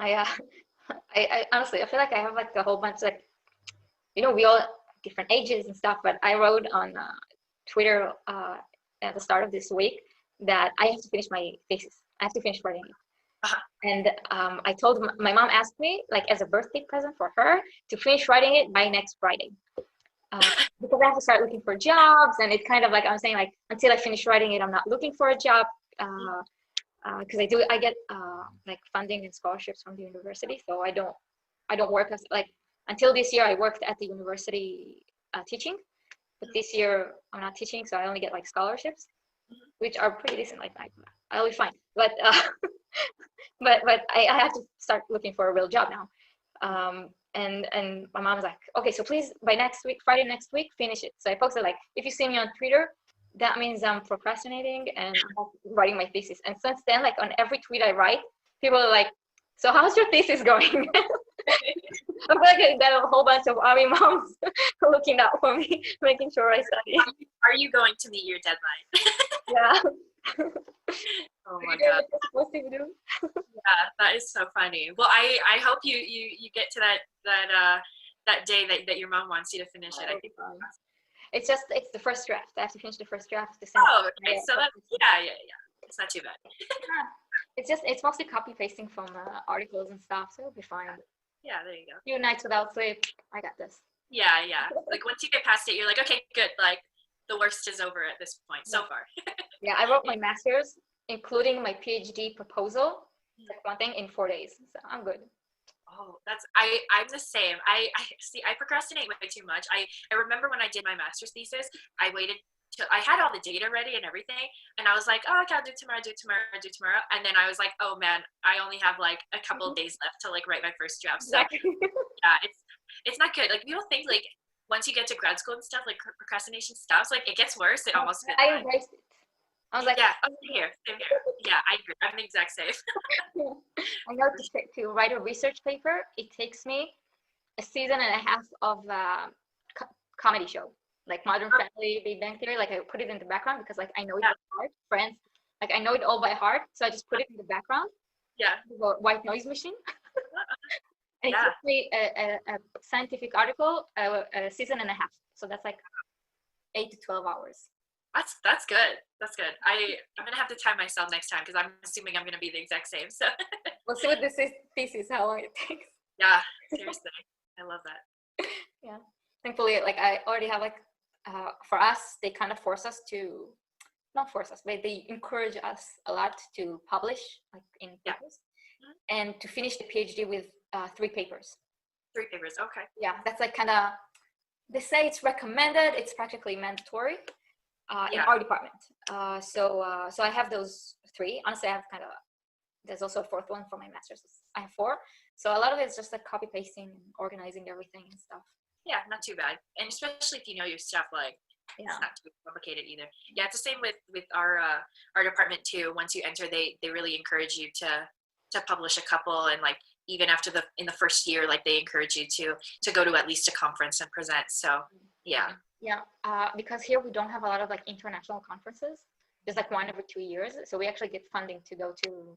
I, uh, I honestly, I feel like I have like a whole bunch, like, we all have different ages and stuff, but I wrote on Twitter at the start of this week that I have to finish my thesis. I have to finish writing it. Uh-huh. And I told my mom asked me, like, as a birthday present for her, to finish writing it by next Friday. Because I have to start looking for jobs, and it's kind of like I'm saying, like, until I finish writing it, I'm not looking for a job. Because I get like funding and scholarships from the university, so I don't work as, like, until this year I worked at the university teaching, but this year I'm not teaching, so I only get like scholarships, which are pretty decent. Like I'll be fine, but but I have to start looking for a real job now. And my mom's like, okay, so please by next week, Friday next week, finish it. So I posted, like, if you see me on Twitter, that means I'm procrastinating and I'm writing my thesis. And since then, like, on every tweet I write, people are like, so how's your thesis going? I feel like I got a whole bunch of army moms looking out for me, making sure I study. Are you going to meet your deadline? Yeah. Oh my God. What do you do? Yeah, that is so funny. Well, I hope you get to that day that your mom wants you to finish it. I think It's the first draft. I have to finish the first draft. Oh, okay. So that's yeah. It's not too bad. It's mostly copy pasting from articles and stuff, so it'll be fine. Yeah, there you go. Few nights without sleep, I got this. Yeah. Like once you get past it, you're like, okay, good. Like the worst is over at this point so far. Yeah, I wrote my master's, including my PhD proposal, like one thing, in 4 days. So I'm good. Oh, I'm the same. I see. I procrastinate way too much. I remember when I did my master's thesis, I waited till I had all the data ready and everything, and I was like, oh, okay, I'll do tomorrow, and then I was like, oh man, I only have like a couple of days left to like write my first draft. So yeah, it's not good. Like people think like once you get to grad school and stuff, like procrastination stops. Like it gets worse. It almost. I embraced it. I was like, yeah, same here. Yeah, I agree. I'm the exact same. I know to write a research paper, it takes me a season and a half of comedy show, like Modern Family, Big Bang Theory. Like I put it in the background because like I know it by heart. Friends, like I know it all by heart, so I just put it in the background. Yeah. The white noise machine. And it took me a scientific article, a season and a half. So that's like 8 to 12 hours. That's good. That's good. I'm gonna have to time myself next time because I'm assuming I'm gonna be the exact same. So we'll see what this thesis, how long it takes. Yeah, seriously, I love that. Yeah, thankfully, like I already have like for us, they kind of force us to, not force us, but they encourage us a lot to publish like in papers, and to finish the PhD with 3 papers. 3 papers, okay. Yeah, that's like kind of, they say it's recommended. It's practically mandatory. In our department. So I have those 3. Honestly, I have there's also a 4th one for my master's. I have 4. So a lot of it is just like copy pasting and organizing everything and stuff. Yeah, not too bad. And especially if you know your stuff, like it's not too complicated either. Yeah, it's the same with our department too. Once you enter, they really encourage you to publish a couple, and like even after in the first year, like they encourage you to go to at least a conference and present. So yeah. Yeah, because here we don't have a lot of like international conferences. There's like 1 every 2 years, so we actually get funding to go to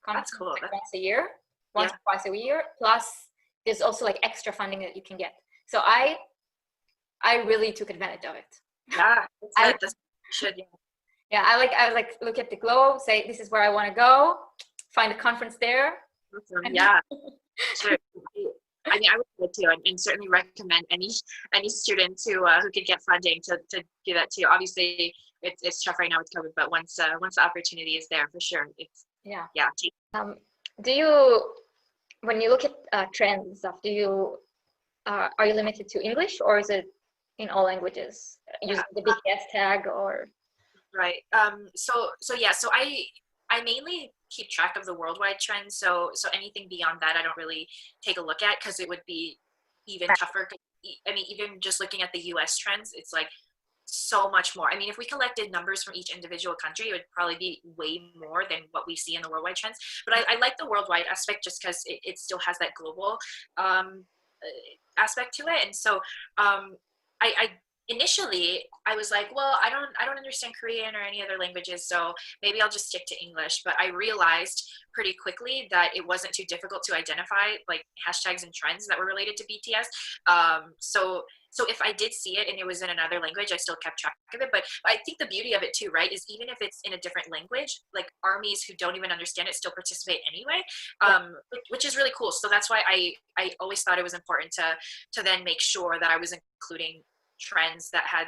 conferences. That's cool. Like once a year, once or twice a year. Plus, there's also like extra funding that you can get. So I really took advantage of it. Yeah, I should. Yeah, I like look at the globe, say this is where I want to go, find a conference there. Awesome. Yeah, sure. I mean, I would like to, and certainly recommend any student who could get funding to do that too. Obviously, it's tough right now with COVID, but once the opportunity is there, for sure, it's yeah. Do you, when you look at trends and stuff, are you limited to English, or is it in all languages? Using the BTS tag or? Right. So I mainly keep track of the worldwide trends. So anything beyond that, I don't really take a look at because it would be even tougher. I mean, even just looking at the US trends, it's like so much more. I mean, if we collected numbers from each individual country, it would probably be way more than what we see in the worldwide trends. But I like the worldwide aspect just because it still has that global aspect to it. And so I initially I was like, well, I don't understand Korean or any other languages, so maybe I'll just stick to English. But I realized pretty quickly that it wasn't too difficult to identify like hashtags and trends that were related to BTS. So if I did see it and it was in another language, I still kept track of it. But I think the beauty of it too, right, is even if it's in a different language, like armies who don't even understand it still participate anyway, which is really cool. So that's why I always thought it was important to then make sure that I was including trends that had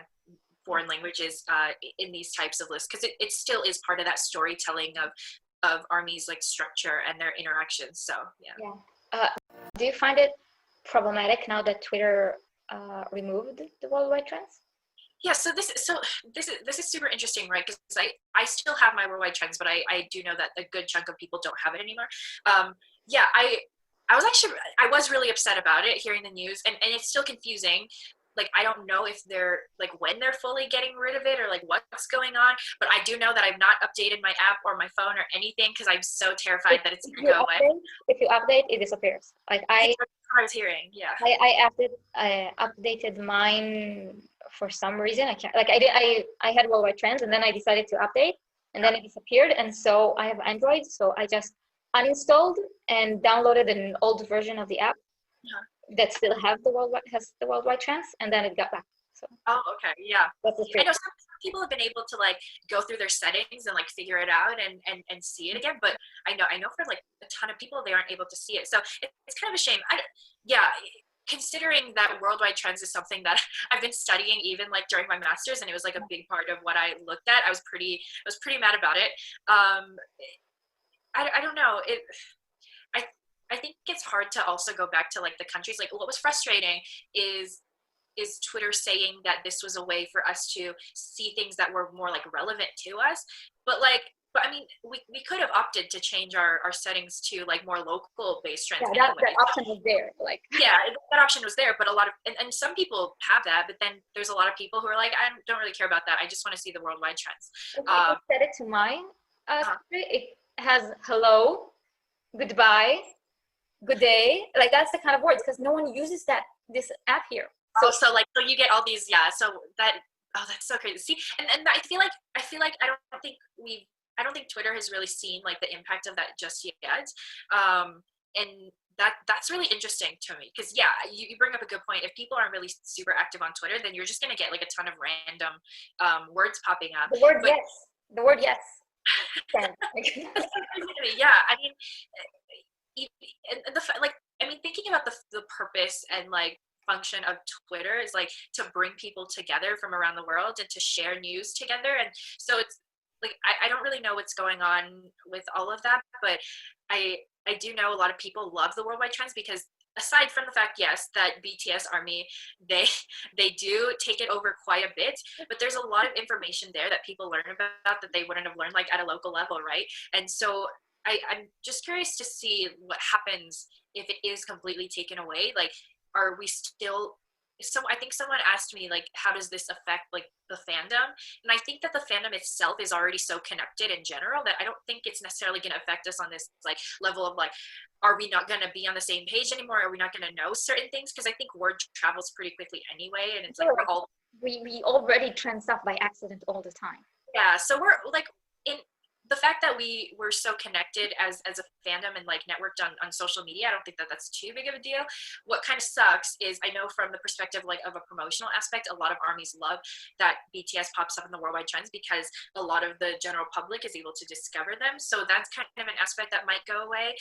foreign languages in these types of lists, because it still is part of that storytelling of armies like structure and their interactions. So yeah. Do you find it problematic now that Twitter removed the worldwide trends? Yeah, so this is super interesting, right? Because I still have my worldwide trends, but I do know that a good chunk of people don't have it anymore. Yeah, I was really upset about it, hearing the news, and it's still confusing. Like, I don't know if they're like when they're fully getting rid of it or like what's going on, but I do know that I've not updated my app or my phone or anything because I'm so terrified that it's gonna go away. If you update, it disappears. Like That's what I was hearing. Yeah. I updated mine for some reason. I can't, like, I had worldwide trends, and then I decided to update, and then it disappeared. And so I have Android, so I just uninstalled and downloaded an old version of the app that still has the worldwide trends, and then it got back. So Okay, yeah. that's the I trick. know some people have been able to like go through their settings and like figure it out and see it again, but I know for like a ton of people they aren't able to see it. So it's kind of a shame. Considering that worldwide trends is something that I've been studying even like during my master's, and it was like a big part of what I looked at. I was pretty mad about it. I don't know. I think it's hard to also go back to like the countries. Like, what was frustrating is Twitter saying that this was a way for us to see things that were more like relevant to us. But I mean, we could have opted to change our settings to like more local based trends. Yeah, that option was there. Like, yeah, that option was there, but a lot of, and some people have that, but then there's a lot of people who are like, I don't really care about that. I just want to see the worldwide trends. if I set it to mine, it has hello, goodbye, good day. Like, that's the kind of words, because no one uses this app here. So you get all these, that's so crazy. See, and I feel like I don't think Twitter has really seen like the impact of that just yet. And that's really interesting to me, because you bring up a good point. If people aren't really super active on Twitter, then you're just gonna get like a ton of random words popping up. The word yes. Yeah, I mean, thinking about the purpose and like function of Twitter is like to bring people together from around the world and to share news together. And so it's like I don't really know what's going on with all of that, but I do know a lot of people love the worldwide trends, because aside from the fact, yes, that BTS ARMY, they do take it over quite a bit, but there's a lot of information there that people learn about that they wouldn't have learned like at a local level, right? And so I'm just curious to see what happens if it is completely taken away. Like, are we still, I think someone asked me like, how does this affect like the fandom? And I think that the fandom itself is already so connected in general that I don't think it's necessarily going to affect us on this like level of like, are we not going to be on the same page anymore? Are we not going to know certain things? Because I think word travels pretty quickly anyway, and it's like we already trend stuff by accident all the time. Yeah, so we're like, in the fact that we're so connected as a fandom and like networked on social media, I don't think that that's too big of a deal. What kind of sucks is, I know from the perspective like of a promotional aspect, a lot of armies love that BTS pops up in the worldwide trends because a lot of the general public is able to discover them. So that's kind of an aspect that might go away.